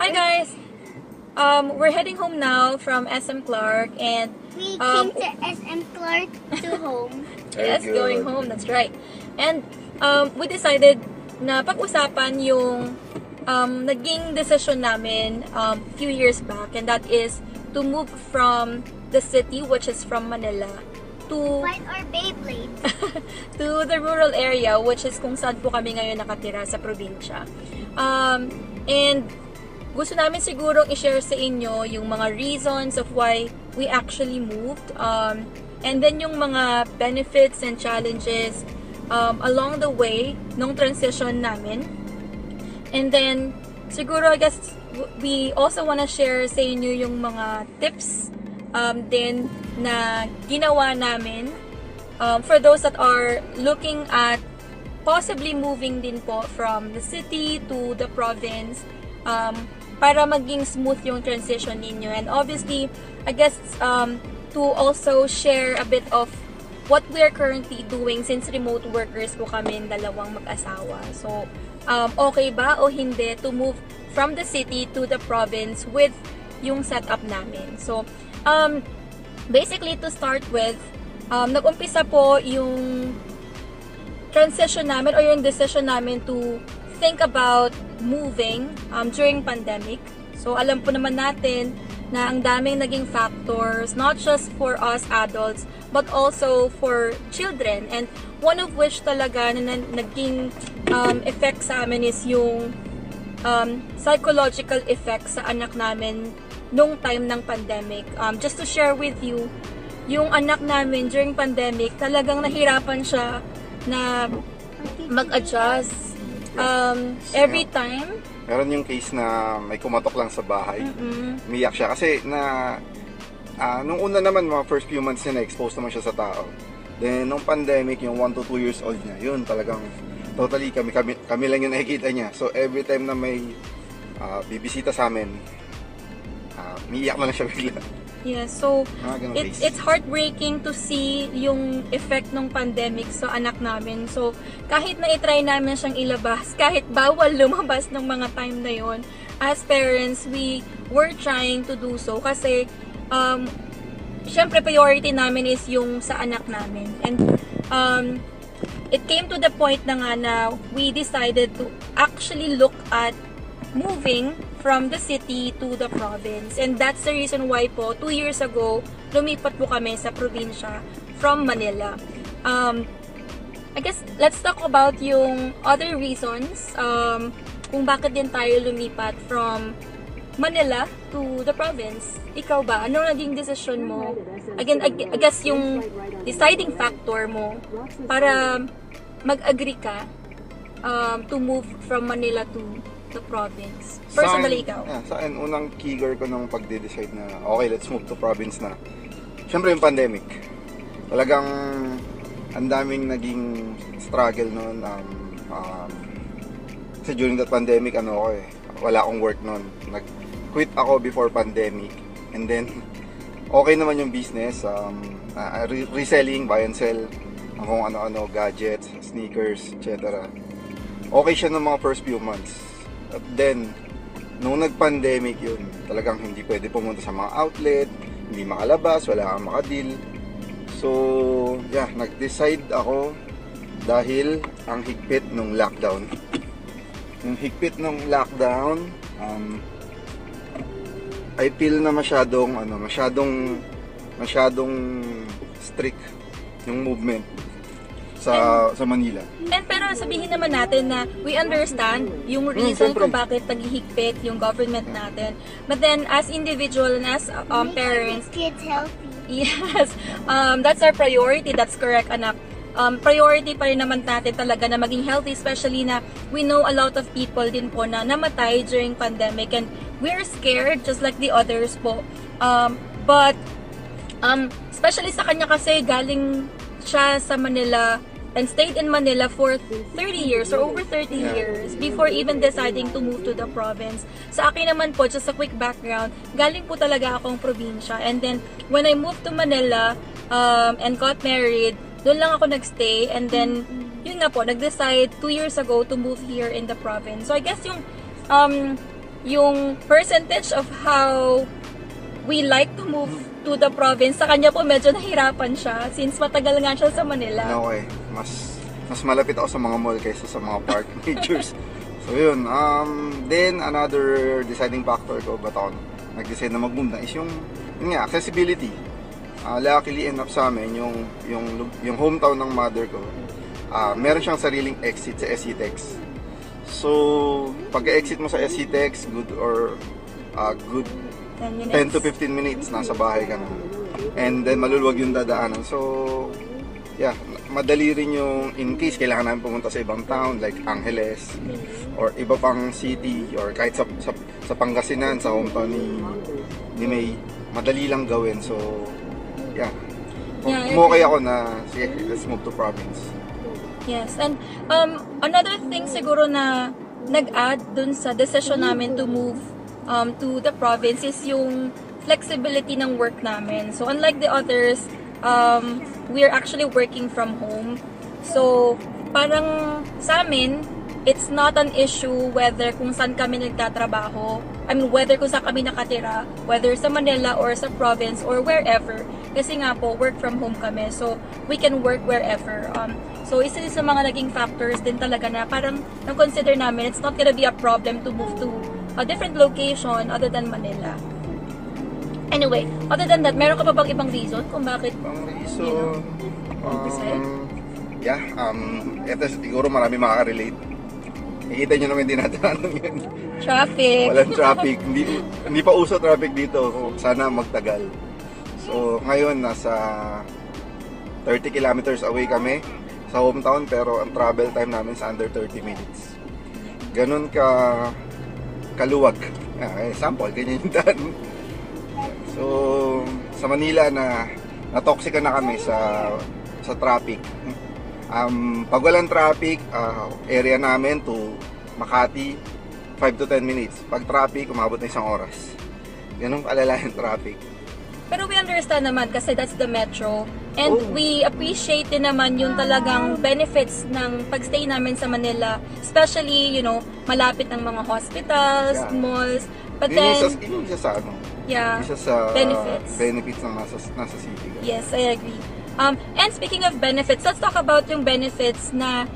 Hi guys! We're heading home now from SM Clark and We came to SM Clark to home. yes, going home, that's right. And we decided na pag-usapan yung naging decision namin few years back, and that is to move from the city, which is from Manila, to Fight our Beyblades. to the rural area, which is kung saan po kami ngayon nakatira sa probinsya. And gusto namin sigurong i-share sa inyo yung mga reasons of why we actually moved. And then yung mga benefits and challenges along the way nung transition namin. And then, siguro I guess we also wanna share sa inyo yung mga tips din na ginawa namin for those that are looking at possibly moving din po from the city to the province para maging smooth yung transition ninyo. And obviously, I guess to also share a bit of what we are currently doing since remote workers po kami dalawang mag-asawa. So, okay ba o hindi to move from the city to the province with yung setup namin? So, basically to start with, nag-umpisa po yung transition namin or yung decision namin to think about moving during pandemic. So, alam po naman natin na ang daming naging factors, not just for us adults, but also for children. And one of which talaga na naging effect sa amin is yung psychological effect sa anak namin nung time ng pandemic. Just to share with you, yung anak namin during pandemic, talagang nahirapan siya na mag-adjust. Every time. Meron yung case na may kumatok lang sa bahay. Umiyak siya kasi nung una naman mga first few months niya na-expose naman siya sa tao. Then nung pandemic, yung 1 to 2 years old niya, yun talagang totally kami lang yung nakikita niya. So every time na may bibisita sa amin, umiyak na lang siya bigla. Yeah, so it's heartbreaking to see yung effect ng pandemic sa anak namin. So kahit na i-try namin siyang ilabas, kahit bawal lumabas ng mga time na yon, as parents, we were trying to do so kasi syempre priority namin is yung sa anak namin. And it came to the point na nga na we decided to actually look at moving from the city to the province. And that's the reason why po, 2 years ago, lumipat po kami sa probinsya from Manila. I guess, let's talk about yung other reasons kung bakit din tayo lumipat from Manila to the province. Ikaw ba? Ano naging decision mo? Again, I guess yung deciding factor mo para mag-agree ka to move from Manila to the province. Personally, ikaw? Sa akin, unang trigger ko nung pagde-decide na okay, let's move to province na. Siyempre yung pandemic. Talagang ang daming naging struggle noon. Kasi during that pandemic, wala akong work noon. Nag-quit ako before pandemic. And then, okay naman yung business. Reselling, buy and sell. Kung ano-ano, gadgets, sneakers, etc. Okay siya ng mga first few months. At then, nung nag-pandemic yun, talagang hindi pwede pumunta sa mga outlet, hindi makalabas, wala kang makadeal. So, yeah, nag-decide ako dahil ang higpit nung lockdown. Yung higpit nung lockdown, I feel na masyadong strict yung movement sa Manila. Pero sabihin naman natin na we understand yung reason kung bakit naghihigpit yung government natin. But then as individual and as parents, Kids healthy. yes, that's our priority. That's correct, anak. Priority pa rin naman natin talaga na maging healthy, especially na we know a lot of people din po na namatay during pandemic and we're scared just like the others po. But especially sa kanya kasi galing siya sa Manila and stayed in Manila for 30 years or over 30 years before even deciding to move to the province. Sa akin naman po, just a quick background, galing po talaga akong probinsya. And then, when I moved to Manila and got married, doon lang ako nagstay. And then, yun nga po, nag-decide 2 years ago to move here in the province. So, I guess yung yung percentage of how we like to move to the province, sa kanya po medyo nahirapan siya since matagal nga siya sa Manila. Okay, mas malapit ako sa mga mall kaysa sa mga park majors. So yun, then another deciding factor ko ba't ako nag-decide na mag-move na is yun nga, accessibility. Luckily enough sa amin, yung hometown ng mother ko, meron siyang sariling exit sa SCTEX. So, pag-exit mo sa SCTEX, good 10 to 15 minutes, nasa bahay ka na. And then, maluluwag yung dadaanan. So, yeah, madali rin yung in case kailangan namin pumunta sa ibang town like Angeles or iba pang city or kahit sa Pangasinan, sa hometown ni May, madali lang gawin. So, yeah. Okay ako na, sige, let's move to province. Yes, and another thing siguro na nag-add dun sa decision namin to move to the province is yung flexibility ng work namin. So unlike the others, we're actually working from home. So parang sa amin, it's not an issue whether kung saan kami nagtatrabaho. I mean, whether kung saan kami nakatira, whether sa Manila or sa province or wherever. Kasi nga po, work from home kami. So, we can work wherever. So, isa sa mga naging factors din talaga na parang na-consider namin, it's not gonna be a problem to move to a different location other than Manila. Anyway, other than that, meron ka pa bang ibang reason kung bakit? Ibang reason, ito siguro marami makaka-relate. Nakikita nyo naman din natin ano yun. Traffic. Walang traffic. Hindi pa uso traffic dito. Sana magtagal. So, ngayon, nasa 30 kilometers away kami sa hometown, pero ang travel time namin is under 30 minutes. Ganun kaluwag. Sample, ganyan yung daan. So, sa Manila na toxic na kami sa traffic. Pag walang traffic, area namin to Makati, 5 to 10 minutes. Pag traffic, umabot na 1 oras. Ganun kalala yung traffic. Pero we understand naman kasi that's the metro. And we appreciate din naman yung talagang benefits ng pagstay namin sa Manila. Especially, malapit ng mga hospitals, malls. But then, isa sa isa sa benefits ng nasa city. Yes, I agree. And speaking of benefits, let's talk about yung benefits na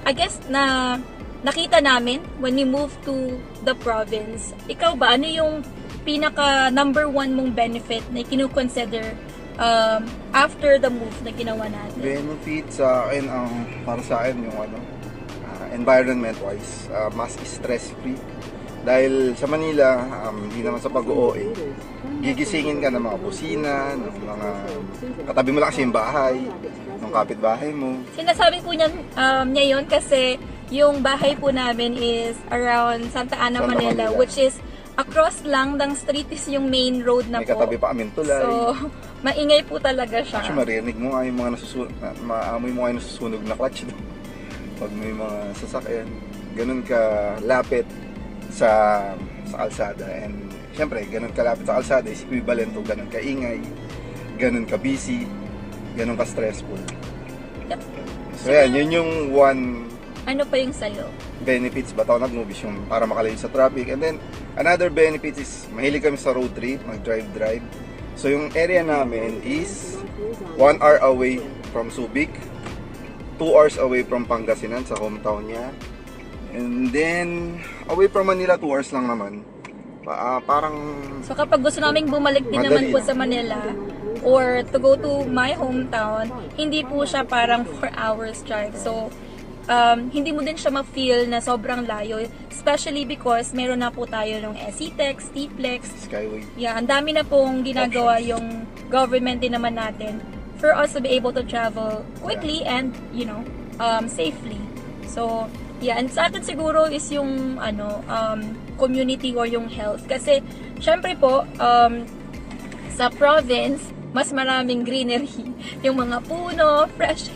I guess na nakita namin when we moved to the province. Ikaw ba, ano yung pinaka number 1 mong benefit na kinu-consider after the move na ginawa natin? Benefit sa akin, para sa akin yung environment-wise, mas stress-free. Dahil sa Manila, hindi naman sa pag-OA, gigisingin ka ng mga busina, ng mga katabi mo lang kasi yung bahay, ng kapitbahay mo. Sinasabi po niya yun kasi yung bahay po namin is around Santa Ana, Manila, which is across lang ng street is yung main road na may po. May katabi pa aming tulay. So, maingay po talaga siya. Actually, marinig mo nga yung mga maamoy mo nga yung nasusunog na clutch doon. Pag may mga sasakyan, ganun ka lapit sa kalsada. And syempre, ganun kalapit sa kalsada is equivalent to ganun kaingay, ganun ka busy, ganun ka stressful. Yep. So yan, yun yung one ano pa yung sa'yo? benefits ba't ako nag-move is yung para makalayo sa traffic. And then, another benefit is mahilig kami sa road trip, mag-drive. So yung area namin is 1 hour away from Subic, 2 hours away from Pangasinan sa hometown niya. And then, away from Manila, 2 hours lang naman. Parang... So kapag gusto naming bumalik din naman po sa Manila, or to go to my hometown, hindi po siya parang 4 hours drive. So, hindi mo din siya ma-feel na sobrang layo. Especially because meron na po tayo ng SCTEX, TPLEX, Skyway. Yeah, ang dami na pong ginagawa yung government din naman natin for us to be able to travel quickly and, safely. So, yeah, and sa atin siguro is yung community or yung health. Kasi, syempre po, sa province, mas maraming greenery. Yung mga puno, fresh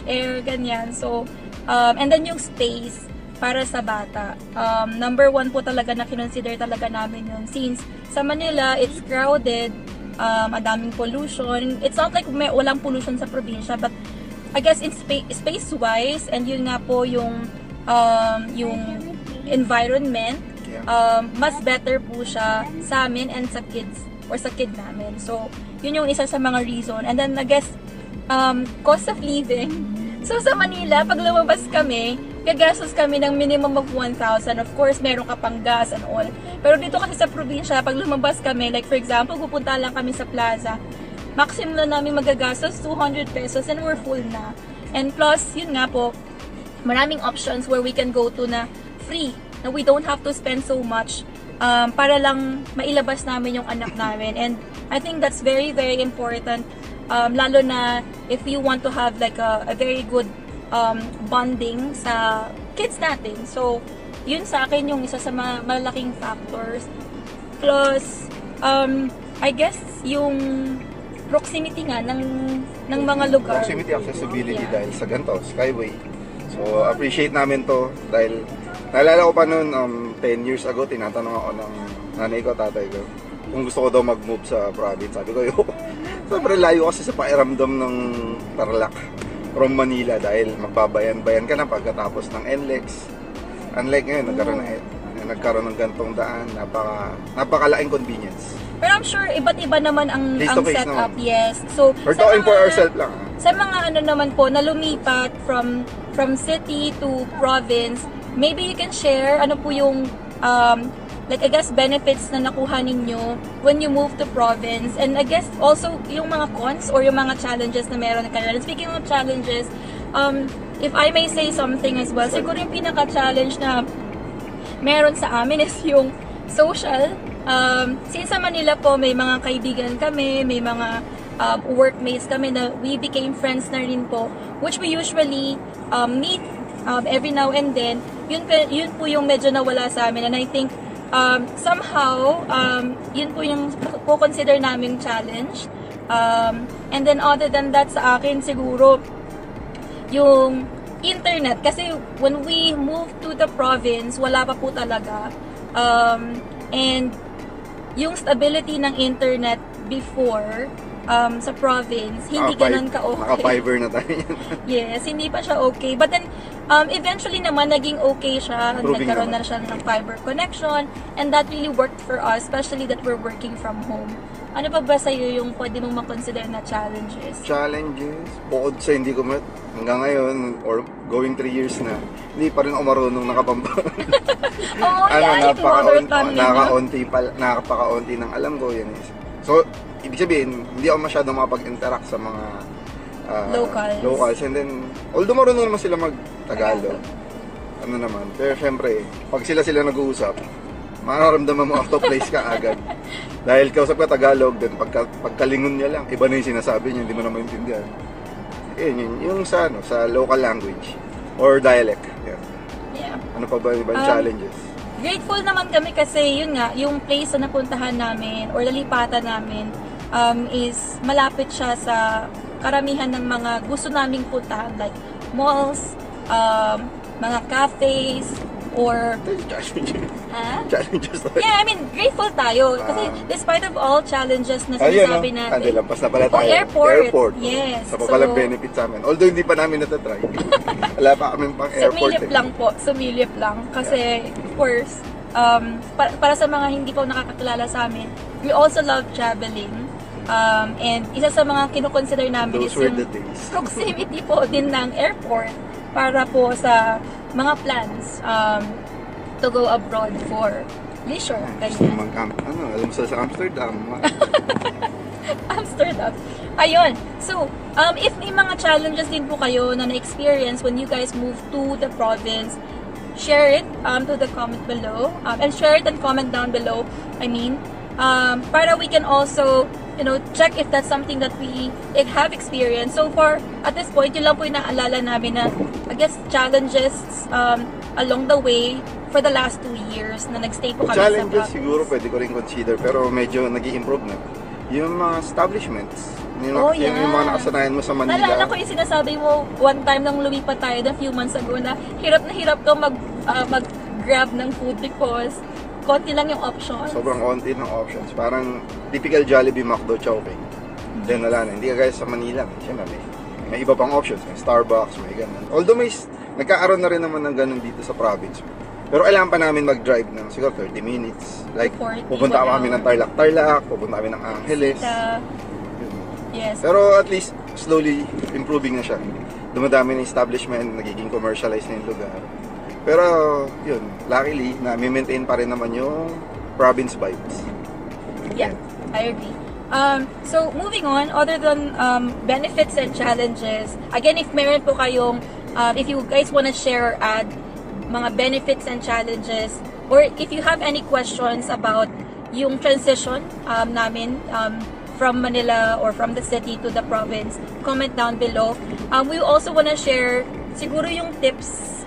air, ganyan. So, and then yung space para sa bata. Number 1 po talaga na kinonsider talaga namin yun. Since sa Manila, it's crowded, madaming pollution. It's not like walang pollution sa probinsya, but I guess in space-wise, and yun nga po yung environment, Yeah. mas better po siya sa amin and sa kids or sa kid namin. So, yun yung isa sa mga reason. And then, I guess, cost of living. So, sa Manila, pag lumabas kami, gagastos kami ng minimum of 1,000. Of course, meron ka pang gas and all. Pero dito kasi sa probinsya, pag lumabas kami, like for example, pupunta lang kami sa plaza, maximum na namin magagastos 200 pesos and we're full na. And plus, yun nga po, maraming options where we can go to na free, na we don't have to spend so much para lang mailabas namin yung anak namin. And I think that's very, very important, lalo na if you want to have like a very good bonding sa kids natin. So, yun sa akin yung isa sa mga malaking factors. Plus, I guess yung proximity nga ng mga lugar. Proximity, accessibility, Yeah. dahil sa ganito, Skyway. So, appreciate namin to dahil naalala ko pa noon 10 years ago, tinatanong ako ng nanay ko, tatay ko, kung gusto ko daw mag-move sa province. Sabi ko, yo, sobrang layo kasi sa pakiramdam ng Tarlac from Manila dahil magbabayan-bayan ka na pagkatapos ng NLEX. Unlike ngayon, nagkaroon ng gantong daan, napakalaking convenience. Pero I'm sure iba't iba naman ang Face-to-face setup, naman. yes. So, We're talking for ourselves lang. Sa mga ano naman po na lumipat from city to province, maybe you can share ano po yung like I guess benefits na nakuha ninyo when you move to province, and I guess also yung mga cons or yung mga challenges na meron kayo. And speaking of challenges, if I may say something as well, siguro yung pinaka-challenge na meron sa amin is yung social. Since sa Manila po, may mga kaibigan kami, may mga workmates kami na we became friends na rin po, which we usually meet every now and then. Yun po yung medyo nawala sa amin, and I think somehow yun po yung po-consider naming challenge. And then other than that, sa akin siguro yung internet, kasi when we moved to the province, wala pa po talaga. And yung stability ng internet before sa province, hindi ganun ka-okay. Naka-fiber na tayo yan. Yes, hindi pa siya okay. But then, eventually naman, naging okay siya. Improving Nagkaroon naman. na siya ng fiber connection. And that really worked for us, especially that we're working from home. Ano pa ba sa'yo yung pwede mong makonsider na challenges? Challenges, bukod sa hindi ko hanggang ngayon, or going 3 years na, hindi pa rin ako marunong nakapamba. Oh, yeah, Nakapakaunti ng alam ko, yan is. So, ibig sabihin, hindi ako masyadong makapag-interact sa mga Locals. And then, although marunong naman sila mag-Tagalog, ano naman, pero syempre, pag sila nag-uusap, mararamdaman mo out of place ka agad. Dahil kausap ka Tagalog, then pagkalingon niya lang, iba na yung sinasabi niya, hindi mo na maintindihan. Yung sa local language or dialect. Yan. Yeah. Ano pa ba ibang challenges? Grateful naman kami kasi yun nga, yung place na napuntahan namin or lalipatan namin is malapit siya sa karamihan ng mga gusto naming puntahan, like malls, mga cafes, or Challenges tayo. yeah, I mean, grateful tayo kasi despite of all challenges na sinasabi natin. Lampas na pala tayo. Airport. Yes. Sa papalang benefit sa amin. Although hindi pa namin natatry. Wala pa kami pang airport. Sumilip lang. Kasi, of course, para sa mga hindi po nakakakilala sa amin, we also love traveling. And isa sa mga kinoconsider namin Those is were yung the days. proximity po din ng airport para po sa mga plans to go abroad for leisure. Gusto mag-camp. Alam mo sa Amsterdam. Amsterdam. Ayun. So, if may mga challenges din po kayo na na-experience when you guys move to the province, share it to the comment below. And share it and comment down below. Para we can also, check if that's something that we have experienced. So far, at this point, yun lang po yung naalala namin na, I guess, challenges along the way for the last 2 years na nagstay po kami sa Challenges province. siguro pwede ko rin consider, pero medyo nag-i-improve na. Yung mga establishments. Yung mga nakasanayan mo sa Manila. Naalala ko yung sinasabi mo one time nang lumipat tayo a few months ago na hirap kang mag-grab ng food because konti lang yung options. Sobrang konti ng options. Parang typical Jollibee, McDo, Chowking. Then wala na. Hindi ka guys sa Manila. Siyempre, may iba pang options. May Starbucks, may ganun. Although nagkakaroon na rin naman ng ganun dito sa province. Pero kailangan pa namin mag-drive ng siguro 30 minutes. Like, 40, pupunta wala. kami ng Tarlac, pupunta kami ng Angeles. Yes. Pero at least, slowly improving na siya. Dumadami na establishment, nagiging commercialized na yung lugar. Pero, yun, luckily, na-maintain pa rin naman yung province vibes. Yeah, I agree. So, moving on, other than benefits and challenges, again, if meron po kayong, if you guys wanna share or add mga benefits and challenges, or if you have any questions about yung transition namin from Manila or from the city to the province, comment down below. We also wanna share siguro yung tips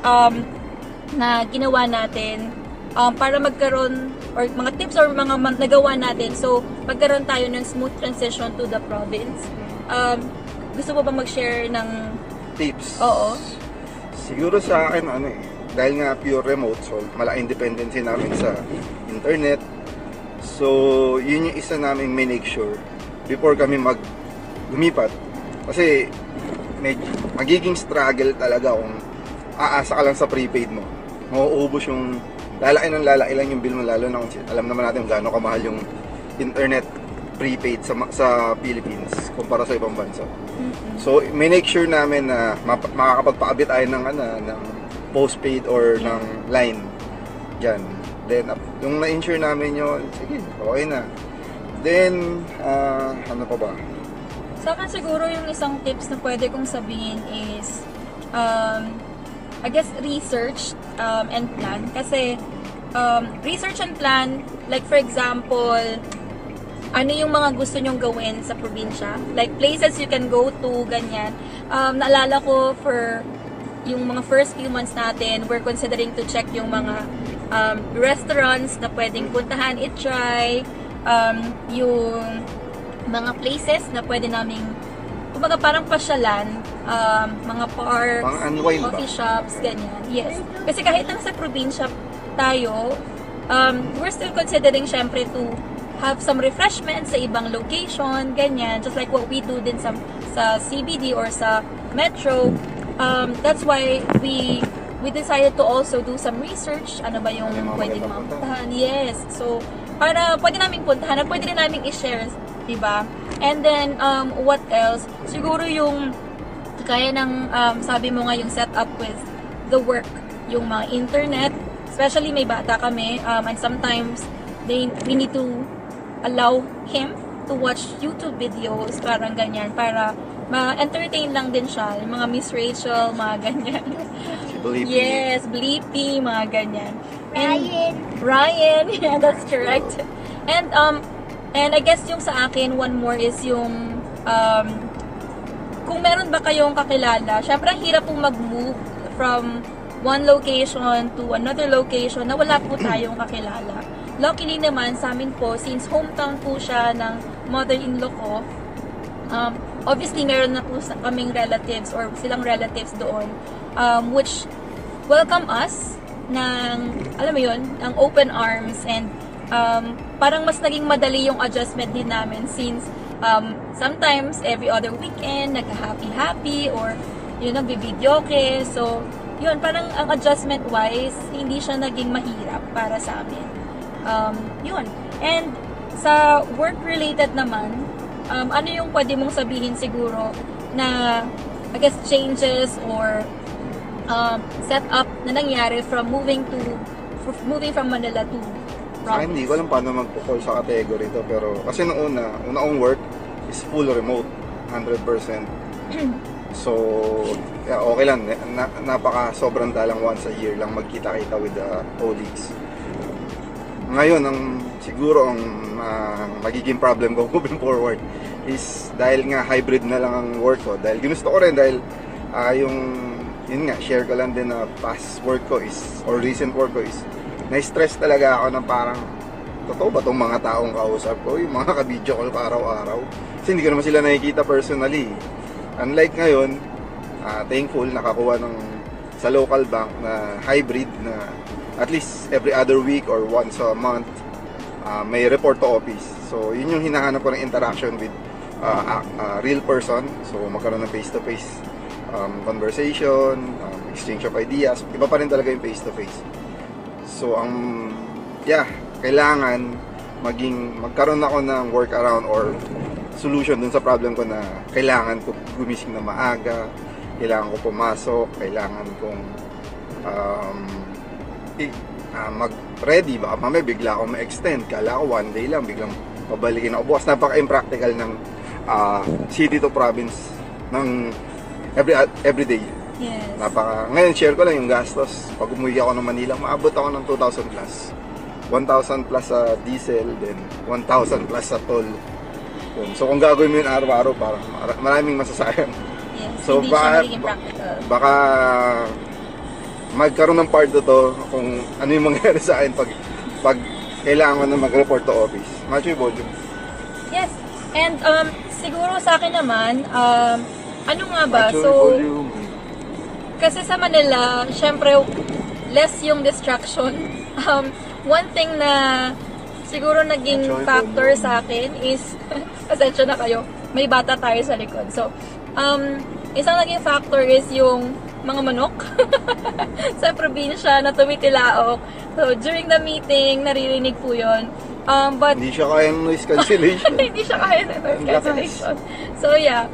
na ginawa natin para magkaroon, or mga tips or mga nagawa natin, so magkaroon tayo ng smooth transition to the province. Gusto mo ba mag-share ng Tips? Oo. Siguro sa akin, dahil nga pure remote, so malaking dependency namin sa internet. So, yun yung isa namin make sure before kami lumipat. Kasi, magiging struggle talaga kung aasa ka lang sa prepaid mo. Mauubos yung lalaki lang yung bill mo, lalo na kung alam naman natin kung gaano kamahal yung internet prepaid sa Philippines kumpara sa ibang bansa. So, make sure namin na makakapagpaabit tayo ng postpaid or ng line dyan. Then, yung na-insure namin yun, sige, okay na. Then, ano pa ba? Sa akin siguro yung isang tips na pwede kong sabihin is I guess research and plan. Kasi research and plan, like for example, ano yung mga gusto nyong gawin sa probinsya, like places you can go to, ganyan. Naalala ko for yung mga first few months natin, we're considering to check yung mga restaurants na pwedeng puntahan, i-try, yung mga places na pwede naming, kumbaga parang pasyalan, mga parks, coffee shops, ganyan. Yes. Kasi kahit lang sa probinsya tayo, we're still considering syempre to have some refreshments sa ibang location, ganyan. Just like what we do din sa CBD or sa Metro. That's why we decided to also do some research. Ano ba yung pwedeng mapuntahan? Yes. So, para pwede naming puntahan at pwede rin naming i-share, diba? And then, what else? Siguro yung kaya ng, sabi mo nga yung setup with the work, yung mga internet, especially may bata kami, and sometimes we need to allow him to watch YouTube videos, parang ganyan, para ma-entertain lang din siya. Yung mga Miss Rachel, mga ganyan. Blippi. Yes, Blippi, mga ganyan. Ryan. Yeah, that's correct. And I guess yung sa akin, one more is yung kung meron ba kayong kakilala, syempre ang hirap pong mag-move from one location to another location na wala po tayong kakilala. Luckily naman, sa amin po, since hometown po siya ng mother-in-law ko, obviously meron na po kaming relatives or silang relatives doon, which welcome us ng, alam mo yun, ng open arms, and parang mas naging madali yung adjustment din namin since sometimes every other weekend nagka-happy or yun, nagbi-videoke. So yun, parang ang adjustment wise hindi siya naging mahirap para sa amin. Yun. And sa work related naman, ano yung pwede mong sabihin siguro na I guess changes or setup na nangyari from moving from Manila to province? Hindi ko alam paano magpo-call sa category to, pero kasi noong una work is full remote, 100%. So, yeah, okay lang. Napaka sobrang dalang once a year lang magkita-kita with the colleagues. Ngayon, siguro ang magiging problem ko moving forward is dahil nga hybrid na lang ang work ko. Dahil ginusto ko rin, dahil yun nga, share ko lang din na past work ko is, or recent work ko is, na-stress talaga ako na parang, totoo ba itong mga taong kausap ko? Yung mga ka-video call ko araw-araw. Kasi hindi ko naman sila nakikita personally. Unlike ngayon, thankful, nakakuha sa local bank na hybrid na at least every other week or once a month, may report to office. So, yun yung hinahanap ko ng interaction with a real person. So, magkaroon ng face-to-face conversation, exchange of ideas. Iba pa rin talaga yung face-to-face. So, kailangan magkaroon ako ng workaround or solution dun sa problem ko na kailangan ko gumising na maaga, kailangan ko pumasok, kailangan kong mag-ready. Baka mamaya bigla ako ma-extend. Kala ko one day lang, biglang pabalikin ako. Bukas napaka-impractical ng city to province ng every day. Yes. Ngayon, share ko lang yung gastos. Pag umuwi ako ng Manila, maabot ako ng 2,000 plus. 1,000 plus sa diesel, then 1,000 plus sa toll. So kung gagawin mo yun araw-araw, parang maraming masasayang. Yes, So hindi siya magiging practical. baka magkaroon ng part to kung ano yung mangyayari sa akin pag kailangan ko na mag-report to office. Macho yung volume. Yes. And siguro sa akin naman, ano nga ba? Macho yung So, volume. kasi sa Manila, syempre, less yung distraction. One thing na siguro naging Macho yung factor volume. sa akin is, pasensya na kayo, may bata tayo sa likod. So, isang naging factor is yung mga manok sa probinsya na tumitilaok. So, during the meeting, naririnig po yun. But, Hindi siya kaya ng noise cancellation. hindi siya kaya na noise cancellation. So, yeah.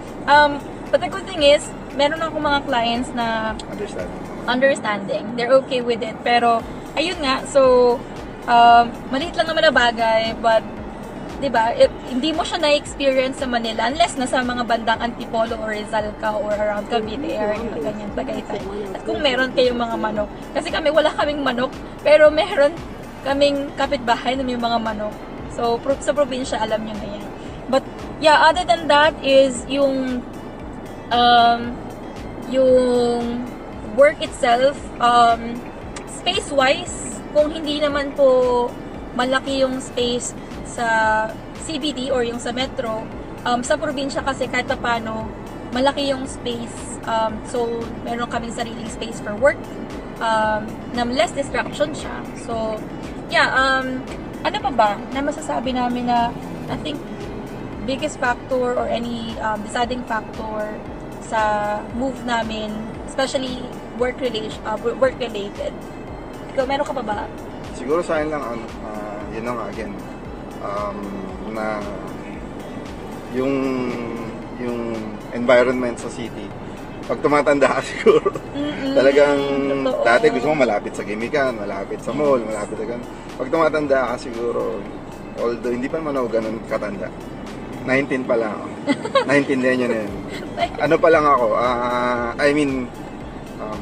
But the good thing is, meron akong mga clients na understanding. They're okay with it. Pero, ayun nga, so, maliit lang naman na bagay, but, diba, hindi mo siya na-experience sa Manila unless nasa mga bandang Antipolo or Rizal ka or around Cavite area, ganyan, Tagaytay. At kung meron kayong mga manok. Kasi kami, wala kaming manok, pero meron kaming kapitbahay na may mga manok. So, sa probinsya, alam nyo na yan. But, yeah, other than that is yung work itself, space-wise, kung hindi naman po malaki yung space sa CBD or yung sa metro, sa probinsya kasi kahit paano, malaki yung space. So, meron kaming sariling space for work, na less distraction siya. So, yeah, ano pa ba na masasabi namin na I think biggest factor or any deciding factor sa move namin, especially work-related. Ikaw, meron ka pa ba? Siguro sa akin lang, yun lang again, na yung environment sa city, pag tumatanda ka siguro, talagang totoo. dati gusto mo malapit sa gimikan, malapit sa mall, malapit sa ganun. Pag tumatanda ka siguro, although hindi pa naman ako ganun katanda, 19 pa lang ako. 19 din yun yun. Ano pa lang ako,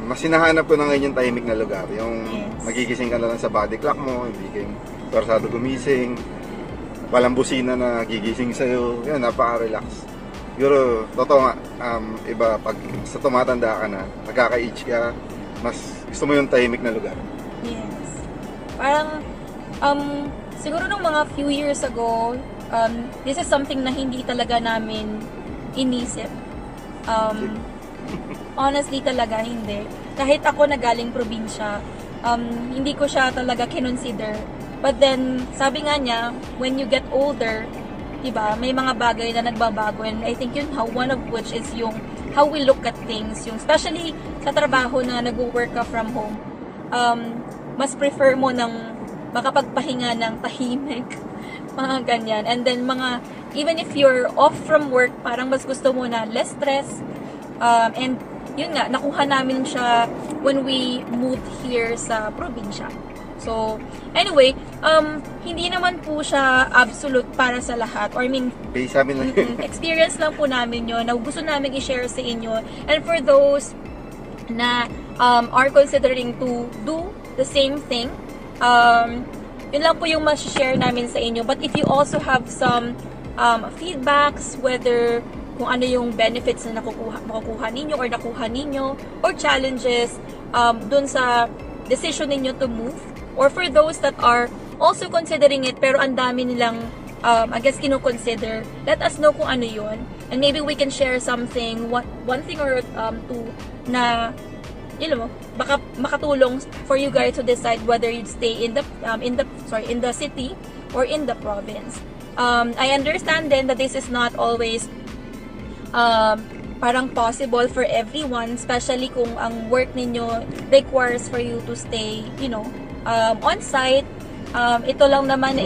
mas hinahanap ko na ngayon yung tahimik na lugar. Yung magigising ka na lang sa body clock mo, hindi kayong persado gumising, walang busina na gigising sa'yo, yun, napaka-relax. Siguro, totoo nga, iba, pag sa tumatanda ka na, nagkaka-age ka, mas gusto mo yung tahimik na lugar. Yes. Parang, siguro nung mga few years ago, this is something na hindi talaga namin inisip. Honestly talaga, hindi. Kahit ako na galing probinsya, hindi ko siya talaga kinonsider. But then, sabi nga niya, when you get older, diba, may mga bagay na nagbabago. And I think yun, one of which is yung how we look at things. Yung, especially sa trabaho na nag-work ka from home, mas prefer mo ng makapagpahinga ng tahimik. Mga ganyan. And then, even if you're off from work, parang mas gusto mo na less stress. And yun nga, nakuha namin siya when we moved here sa probinsya. So, anyway, hindi naman po siya absolute para sa lahat. Or I mean, Base amin lang yun. experience lang po namin yun na gusto namin i-share sa inyo. And for those na are considering to do the same thing, yun lang po yung ma-share namin sa inyo. But if you also have some feedbacks, whether kung ano yung benefits na makukuha ninyo or nakuha ninyo, or challenges dun sa decision ninyo to move, or for those that are also considering it pero ang dami nilang I guess kino-consider, let us know kung ano yun, and maybe we can share something, one thing or two na baka makatulong for you guys to decide whether you'd stay in the city or in the province. I understand then that this is not always parang possible for everyone, especially kung ang work ninyo requires for you to stay, on-site. Ito lang naman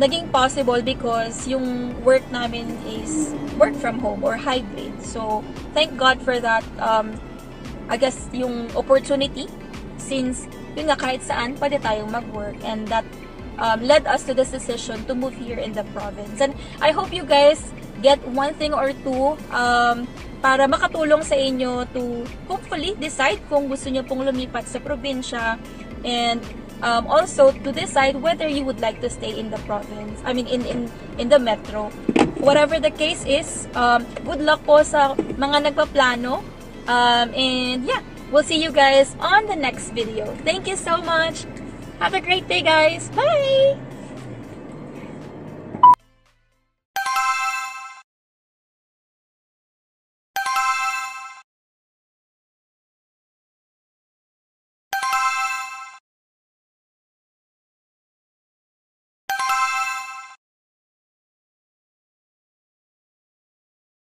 naging possible because yung work namin is work from home or hybrid. So, thank God for that. I guess yung opportunity, since yun nga kahit saan pwede tayong mag-work, and that led us to this decision to move here in the province. And I hope you guys get one thing or two para makatulong sa inyo to hopefully decide kung gusto nyo pong lumipat sa probinsya, and also to decide whether you would like to stay in the province, I mean in the metro. Whatever the case is, good luck po sa mga nagpaplano, and yeah, we'll see you guys on the next video. Thank you so much. Have a great day, guys. Bye!